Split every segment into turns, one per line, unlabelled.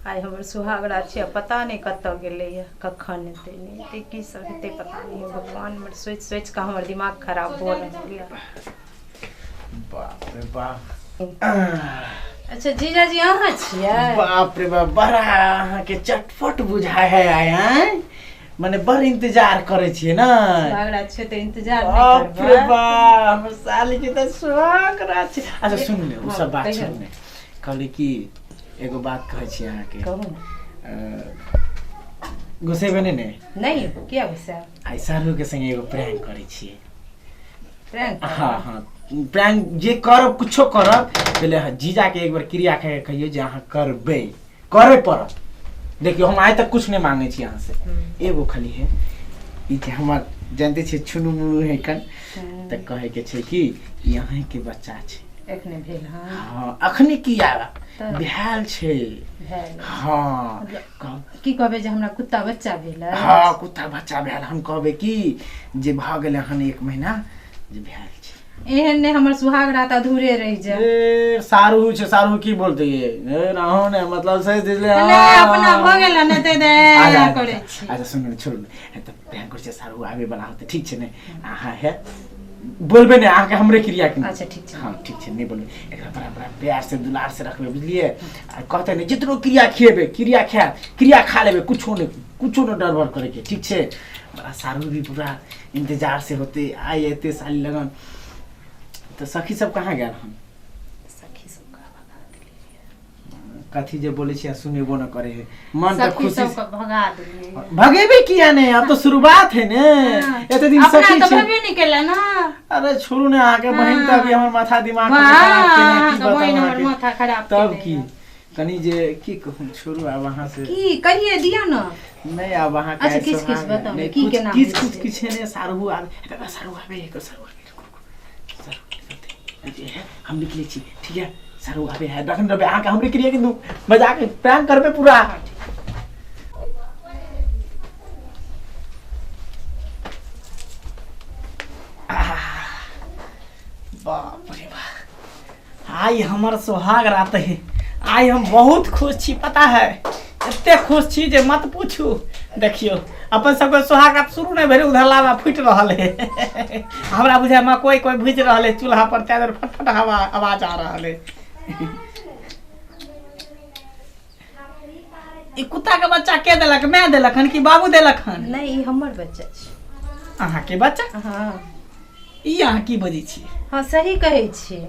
आइ हमर सुहागरा छै पता नहीं कत गेलैया कखन एतै नहीं एतै की सब हेतै पता नहीं भगवान हमर सोच सोच के हमर दिमाग खराब हो रहल है।
बाप रे बाप।
अच्छा जीजाजी अहाँ छियै?
बाप रे बाप बड़ा अहाँ के चटपट बुझाय है आय हैं माने बड़ इंतजार करे छियै ना।
सुहागरा छै त इंतजार नहीं
बाप
करबै।
रे बाप हमर साली के त सुहागरा छै। अच्छा सुन ले उ सब बात छोड़ ने कहली कि एगो बात कहै छी अहाँ के।
कहू ना।
गुस्से बने ने
नहीं क्या गुस्सा?
आइ सारू के संगे एगो प्रैंक करे छियै।
प्रैंक?
हाँ हाँ प्रैंक जे करब कुछो करब पहले जीजा के एक बार क्रिया कह के कहियो जे अहाँ करबे करे पड़त। देखियो हम आइ तक कुछ नहीं मांगे छी अहाँ से एगो खाली है ई जे हमर जानते छी छुनु मुनु है कन त कहे के छै कि यहाँ के बच्चा छै
एखने भेल।
हाँ अखने की आवा भेल छै। हाँ
की कहबे जे हमरा कुत्ता बच्चा भेल?
हाँ कुत्ता बच्चा भेल हम कहबे कि जे भ गेल हन 1 महीना जे भेल छै।
एहन ने हमर सुहागरा त अधूरे रह जाए।
ए सारू छै सारू की बोलते ये ए रहो ने मतलब सही दिले
नहीं अपना भ गेल न ते दे करे छी।
अच्छा सुन छोड़ त प्लान कर छै सारू आवे वाला होते ठीक छै ने आहा है बोलबे ने आके हमरे क्रिया के।
अच्छा ठीक छै।
हां ठीक छै नहीं बोलबे एकरा बड़ा बड़ा प्यार से दुलार से रखबे बुझलिए आ कहते ने जितनो क्रिया खिएबे क्रिया खा लेबे कुछो न डरबर करे के ठीक छै। बड़ा सारू भी पूरा इंतजार से होते आई एते साली लगन तो सखी सब कहाँ गया हम?
सखी सब का भगा दिलिए।
कथी जे बोले छी सुनेबो न करे है मन त खुशी
सब का भगा दिलिए।
भगेबे किया ने अब तो शुरुआत है ने एते दिन सखी
अपना तो भगे नहीं केला ना।
अरे छोड़ू ने आके बहन त अभी हमर माथा दिमाग खराब केने की बताऊं
हमर माथा खराब
तब की कनी जे की कहूं छोड़ू अब वहां से
की कहिए दिया ना नहीं
अब वहां का
अच्छा किस बताओ की के नाम
किछ ने सारू आवे सारू आवे एक सारू हम निकले छी ठीक है सारू आवे है रखन रबे आके हमरे क्रिया के मजाक प्रैंक करबे पूरा। बाप रे बाप आई हमर सुहाग रात है आई हम बहुत खुश छी पता है एते खुश छी जे मत पूछू। देखियो अपन सबके सुहाग रात शुरू नहीं भेल उधर लावा फुट रहल है हमरा बुझे में कोई भुज रहल है चूल्हा पर त्यादर फटफट हवा आवाज आ रहल है। ई कुत्ता के बच्चा के देलक मैं देलक हन कि बाबू देलक हन?
नहीं हमर बच्चा छै।
अहाँ के बच्चा?
हां
ई अहाँ की बजै छी?
हां सही कहै छी।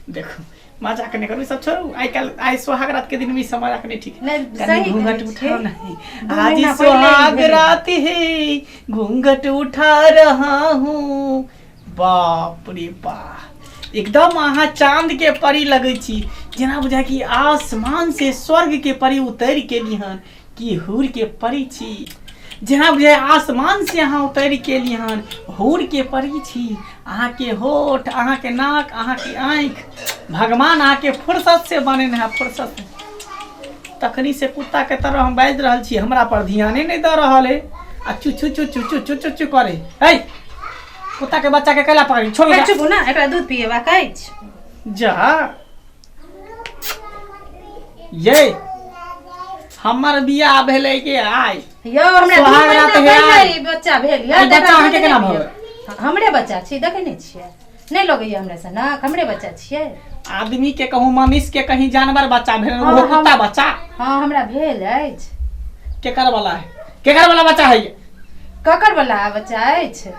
देखो मजाक नहीं करू सब छोड़ू आई कल आई सुहाग रात के दिन में मजाक नहीं ठीक है।
सही
घूंघट उठाओ नहीं आज सुहाग रात है घूंघट उठा रहा हूँ। बाप रे बाप एकदम अहाँ चांद के परी लगे छी जेना बुझा कि आसमान से स्वर्ग के परी उतर के लिहन कि हूर के परी छी जेना बुझे आसमान से अहाँ उतर के लिहन हूर के परी छी। अहाँ के होठ अहाँ के नाक अहाँ के आँख भगवान अहाँ के फुर्सत से बनेने है फुर्सत से। तखनी से कुत्ता के तरह हम बाज रहल छी हमरा पर ध्याने नहीं दे रहल है आ चू चू चू चू चू चू चू चू करे है कुत्ता के बच्चा के कैला पकड़ी छोड़ दे
चुप ना एकरा दूध पिएबा कहै छी
जा ये हमर बियाह भेले के आइ
यो हमरा 2 महीना पहिले बच्चा भेल या
बच्चा अहाँ के केना भऽ
हमरे बच्चा छी देखे नहीं छियै नहीं लगैया हमरा से ना हमरे बच्चा छियै।
आदमी के कहूं मनुष्य के कहीं जानवर बच्चा भेल वो कुत्ता बच्चा?
हां हमरा भेल अछि।
केकर वाला है केकर वाला बच्चा है ये?
ककर वाला बच्चा अछि?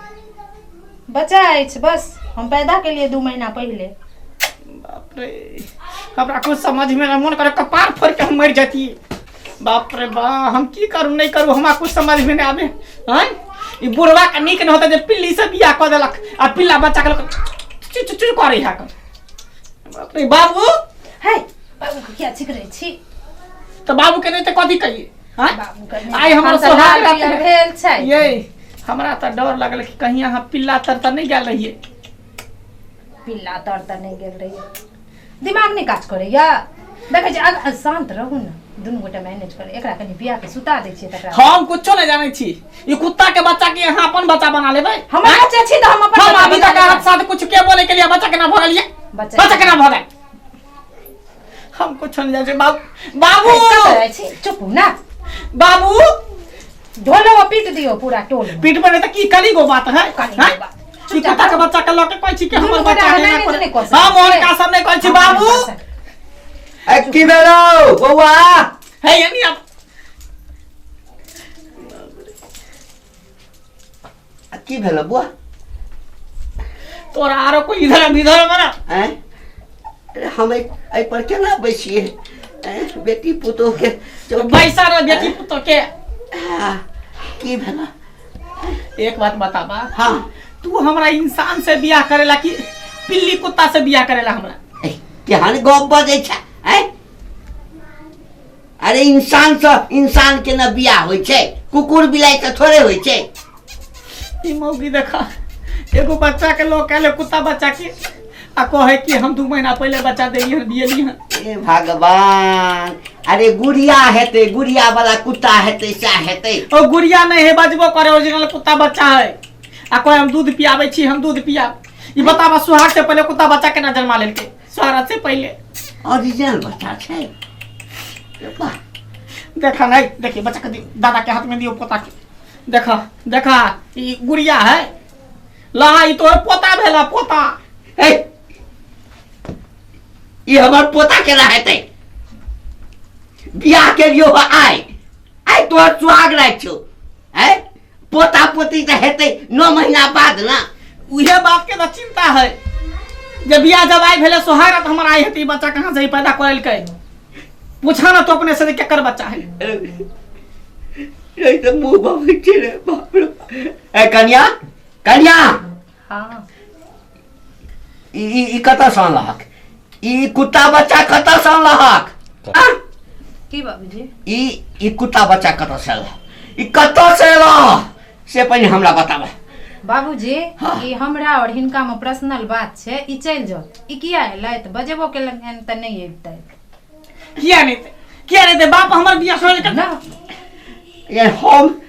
बच्चा अछि बस हम पैदा के लिए 2 महीना पहले।
बाप रे हमरा कुछ समझ में मन करे कपार फोड़ के हम मर जाती। बाप रे बा हम की करूं नहीं करूं हमरा कुछ समझ में नहीं आवे हैं। ई बुढ़वा के नीक न होता जे पिल्ली से बियाह क देलक आ पिल्ला बच्चा के चु चु चु करे है। बाप रे बाबू
है बाबू को क्या छिक रहे छी
तो बाबू के नहीं तो कथी कहिए हैं
बाबू का
आई हमर सुहाग रात
भेल छै
ये हमरा त डर लगल कि कहीं यहाँ पिल्ला तर नहीं गेल रहिए।
पिल्ला तर नहीं गेल रहिए दिमाग नहीं काज करैया देखे छी शांत रहू ना दुनू गोटा मैनेज कर एकरा कनी बियाह के सुता दै छियै तकरा
हम कुछो नहीं जाने छी ई कुत्ता के बच्चा के यहाँ अपन बच्चा बना लेबै
हमर बच्चा छी त हम अपन
हम अभी तक साथ कुछ के बोले के लिए बच्चा के ना भगलिए बच्चा के ना भगल हम कुछ नहीं जाने बाबू बाबू
चुप ना
बाबू
ढोलो पीट दियो पूरा टोल
पीठ पर तो की कली गो बात है की कुत्ता के बच्चा के लके कोइ छी के हमर बच्चा है हां मोहन का सामने कोइ छी बाबू
ए की भेलो बौआ
है यानी अब
की भेलो बुआ
तोरा आरो कोई इधर मरा
हैं अरे हम आई पर केना बैसिए बेटी पुतो के
पैसा रे बेटी पुतो के
की भेला
एक बात बताबा
हां
तू हमरा इंसान से बियाह करेला कि पिल्ली कुत्ता से बियाह करेला हमरा
केहन गप बजै छै हैं अरे इंसान के न बियाह होय छै कुकुर बिलाई त थोड़े होय छै
ई मौगी देखा एगो बच्चा के लोग कहले कुत्ता बच्चा के आ कहे कि हम 2 महीना पहले बच्चा दियली
ए भगवान अरे गुड़िया हेते गुड़िया वाला कुत्ता हेते सा हेते
ओ गुड़िया नहीं है बजबो करे ओरिजिनल कुत्ता बच्चा है आ कोई हम दूध पियावे छी हम दूध पिया ई बताबा सुहाग से पहले कुत्ता बच्चा केना जन्मा लेलके सुहाग से पहले
ओरिजिनल बच्चा छै
देखा नहीं देखिए बच्चा के दादा के हाथ में दियो पोता के देखा ई गुड़िया है लहा ई तोर पोता भेला पोता
ए ई हमर पोता केना हेतै बियाह के लियो आई तोर सुहाग राख छौ हैं पोता पोती त हेतै 9 महीना बाद ना
उहे बात के त चिंता है जब बियाह जब आई भेले सुहाग त हमर आई हेतै बच्चा कहां से पैदा करल के पूछा ना तो अपने से केकर बच्चा है
ये तो मुंह बाबू रे बाप रे ए कन्या
हां
ई कता सन लहक ई कुत्ता बच्चा कता सन लहक
की बाबूजी
ई कुत्ता बच्चा कता से लहक ई कता से लहक से पहले हमरा बताबे
बाबूजी ई हमरा और हिनका में पर्सनल बात छै ई चल जाओ ई किया एलै त बजेबो के लगन त नहीं एतै
किया नहीं बाप हमर बियाह सोल के
ना
ये हम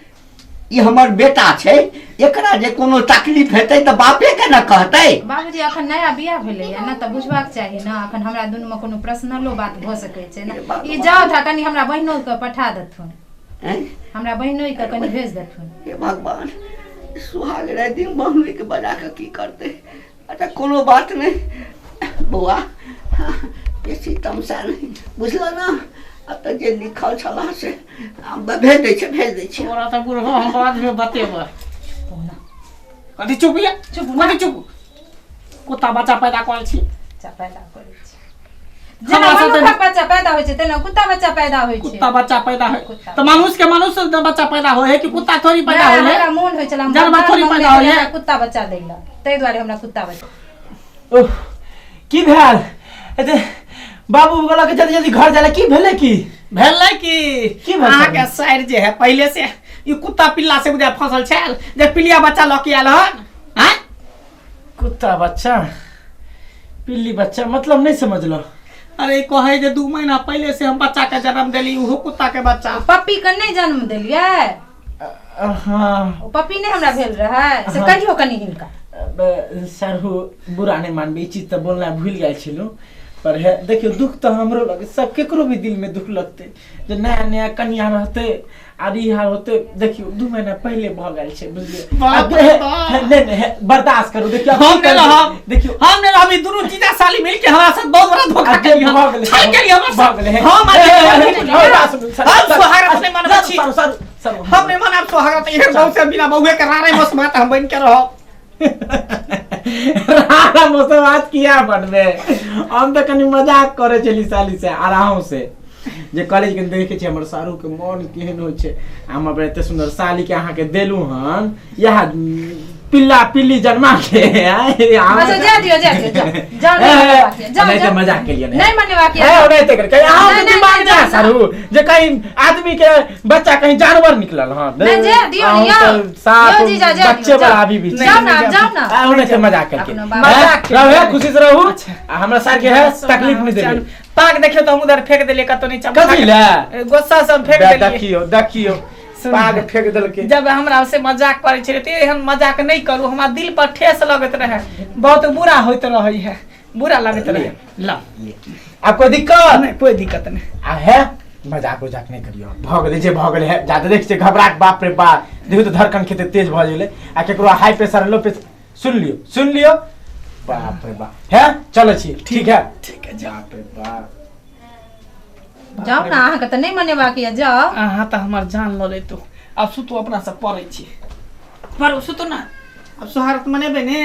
ई हमर बेटा छै एकरा जे कोनो तकलीफ हेतै त बापे के न कहतै
बाबूजी अखन नया बियाह भेलै या ना त बुझबाक चाही ना अखन हमरा दुनु में कोनो पर्सनलो बात भ सकै छै ना ई जाओ था कनी हमरा बहिनो के पठा देथुन
हैं
हमरा बहिनो के कनी भेज देथुन
हे भगवान सुहाग रे दिन बहनोई के बजा के की करते अच्छा कोनो बात नहीं बौआ बेसी तमसा नहीं बुझल ना अब तो जे लिखल छला से भेज दै छै
तोरा त बुढ़वा हम बाद में बतेबा कथि चुप या चुप कुत्ता बच्चा पैदा करल छी
पैदा करै छी जेना मनुष्य बच्चा पैदा होय छै तेना कुत्ता बच्चा पैदा होय छै
कुत्ता बच्चा पैदा होय त मनुष्य बच्चा पैदा होय है कि कुत्ता थोड़ी पैदा होय है
हमरा मोन होय छला
जानवर थोड़ी पैदा होय है
कुत्ता बच्चा दैला तै दुआरे हमरा कुत्ता बच्चा
ओह की भेल एते बाबू बोला के जल्दी घर जाला की भेले की
अहाँ के साइड जे है पहले से ई कुत्ता पिल्ला से बुझा फसल छल जे पिलिया बच्चा लकी आल हन हैं
कुत्ता बच्चा पिल्ली बच्चा मतलब नहीं समझलो
अरे कहे जे 2 महीना पहले से हम बच्चा के जन्म देली उहो कुत्ता के बच्चा
पप्पी के नहीं जन्म देलिए
हां
ओ पप्पी नहीं हमरा भेल रहे से कहियो कनी हिनका
सरहु बुरा नहीं मानबे ई चीज त बोलना भूल गेल छिलो पर है देखियो दुख तो हमरो लगे सब केकरो भी दिल में दुख लगते जे नया नया कन्या रहते आदि हाल होते देखियो 2 महीना पहले भ गेल छे बुझलिए नहीं बर्दाश्त करो देखियो
हम ने हम दोनों जीजा साली मिल के हमरा साथ बहुत बड़ा धोखा केली हम
भ गेले
हम सुहागरात नहीं मानब छी हम नहीं मानब सुहागरात ये बहुत से बिना बहुए के रारे मस मात हम बन के रहो
रारा मुझसे बात किया बनबे हम तो कनी मजाक करे चली साली से आराम से जे कॉलेज के देखे छ हमर सारू के मन केहन होय छै हम अब एते सुंदर साली के अहाँ के देलु हन यह पिल्ला पिल्ली जन्मा के
अच्छा जा दियो जाओ
नहीं तो मजाक के लिए
नहीं मनेवा के
है नहीं तो कर अहाँ के दिमाग ना सारू जे कहीं आदमी के बच्चा कहीं जानवर निकलल हां
नहीं जा दियो यो जीजा जा
बच्चे वाला अभी भी
जाओ ना
उन्हें से मजाक करके रहो खुशी से रहू हमरा सार के है तकलीफ नहीं देबे
पाक देखियो तो हम उधर फेंक देले कतो नहीं चमका
कथि ले
गोस्सा सब फेंक देलिए
देखियो पाग फेंक देलके
जब हमरा से मजाक करे छे ते हम मजाक नहीं करू हमरा दिल पर ठेस लगत रहे बहुत बुरा होइत रहे है बुरा लगत रहे ला
अब कोई दिक्कत
नहीं कोई दिक्कत नहीं।
आ है मजाक उजाक नहीं करियो भग गेले जे भग गेले है ज्यादा देख से घबराहट बाप रे बाप देखो तो धड़कन खेते तेज भ गेले आ केकरो हाई प्रेशर लो प्रेशर सुन लियो बाप रे बाप है चलो छी ठीक है बाप रे बाप
जाओ ना अहाँ के त नहीं मने बाकी है जाओ
अहाँ त हमर जान ल ले तो अब सुतु अपना सब परै छी पर सुतु ना अब सोहारत मनेबे ने